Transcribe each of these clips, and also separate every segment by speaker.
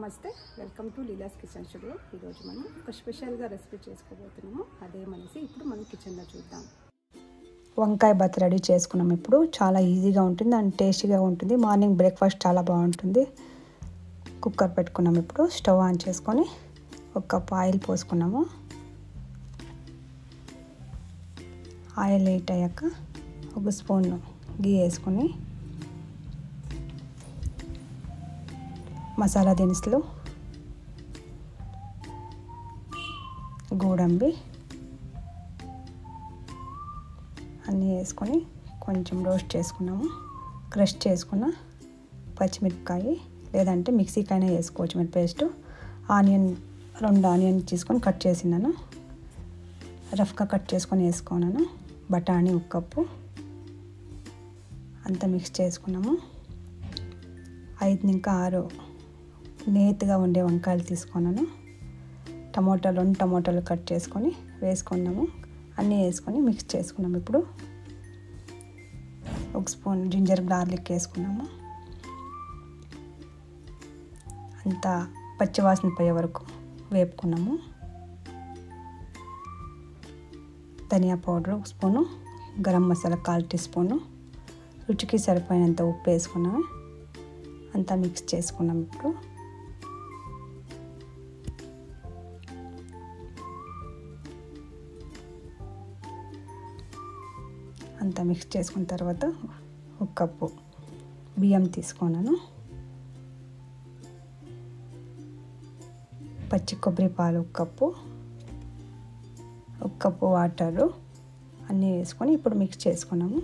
Speaker 1: నమస్తే, welcome to Leela's kitchen studio. ఈరోజు మనం ఒక స్పెషల్గా రెసిపీ చేసుకోబోతున్నాము. అదేమనేసి ఇప్పుడు మనం కిచెన్లో చూద్దాం. వంకాయ బత్ రెడీ చేసుకున్నాం. ఇప్పుడు చాలా ఈజీగా ఉంటుంది అండ్ టేస్టీగా ఉంటుంది. మార్నింగ్ బ్రేక్ఫాస్ట్ చాలా బాగుంటుంది. కుక్కర్ పెట్టుకున్నాం. ఇప్పుడు స్టవ్ ఆన్ చేసుకొని ఒక కప్ ఆయిల్ పోసుకున్నాము. ఆయిల్ హీట్ అయ్యాక ఒక స్పూన్ గీ వేసుకొని మసాలా దినుసులు, గోడంబి అన్నీ వేసుకొని కొంచెం రోస్ట్ చేసుకున్నాము. క్రష్ చేసుకున్న పచ్చిమిరపకాయ లేదంటే మిక్సీకైనా వేసుకోవచ్చు మీరు పేస్ట్. ఆనియన్ 2 ఆనియన్ తీసుకొని కట్ చేసినాను. రఫ్గా కట్ చేసుకొని వేసుకున్నాను. బఠానీ 1 కప్పు అంతా మిక్స్ చేసుకున్నాము. 5 ఇంకా 6 నేతిగా ఉండే వంకాయలు తీసుకున్నాను. టమోటాలు 2 టమోటాలు కట్ చేసుకొని వేసుకున్నాము. అన్నీ వేసుకొని మిక్స్ చేసుకున్నాము. ఇప్పుడు 1 స్పూన్ జింజర్ గార్లిక్ వేసుకున్నాము. అంతా పచ్చివాసన పోయే వరకు వేపుకున్నాము. ధనియా powder 1 spoon, garam masala 1/4 teaspoon, రుచికి సరిపోయినంత ఉప్పు వేసుకున్నాము. అంతా మిక్స్ చేసుకున్నాం. ఇప్పుడు అంతా మిక్స్ చేసుకున్న తర్వాత 1 కప్పు బియ్యం తీసుకున్నాను. పచ్చి కొబ్బరి పాలు 1 కప్పు, 1 కప్పు వాటరు అన్నీ వేసుకొని ఇప్పుడు మిక్స్ చేసుకున్నాము.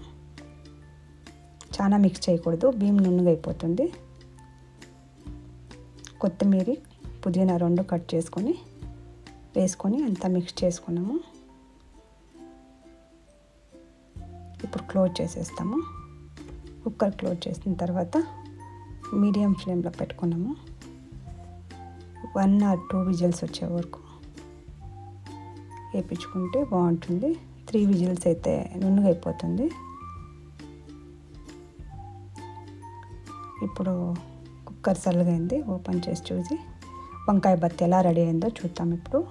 Speaker 1: చాలా మిక్స్ చేయకూడదు, బియ్యం నున్నగా అయిపోతుంది. కొత్తిమీర, పుదీనా 2 కట్ చేసుకొని వేసుకొని అంతా మిక్స్ చేసుకున్నాము. ఇప్పుడు క్లోజ్ చేసేస్తాము. కుక్కర్ క్లోజ్ చేసిన తర్వాత మీడియం ఫ్లేమ్లో పెట్టుకున్నాము. 1 or 2 విజిల్స్ వచ్చే వరకు వేయించుకుంటే బాగుంటుంది. 3 విజిల్స్ అయితే నున్నగా అయిపోతుంది. ఇప్పుడు కుక్కర్ చల్లగైంది. ఓపెన్ చేసి చూసి వంకాయ బత్తి ఎలా రెడీ అయిందో చూద్దాం. ఇప్పుడు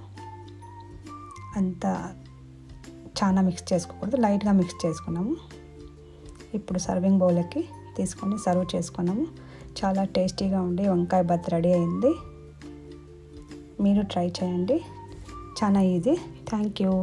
Speaker 1: అంతా చాలా మిక్స్ చేసుకోకూడదు, లైట్గా మిక్స్ చేసుకున్నాము. ఇప్పుడు సర్వింగ్ బౌల్కి తీసుకొని సర్వ్ చేసుకున్నాము. చాలా టేస్టీగా ఉండే వంకాయ బత్ రెడీ అయింది. మీరు ట్రై చేయండి, చాలా ఈజీ. Thank you.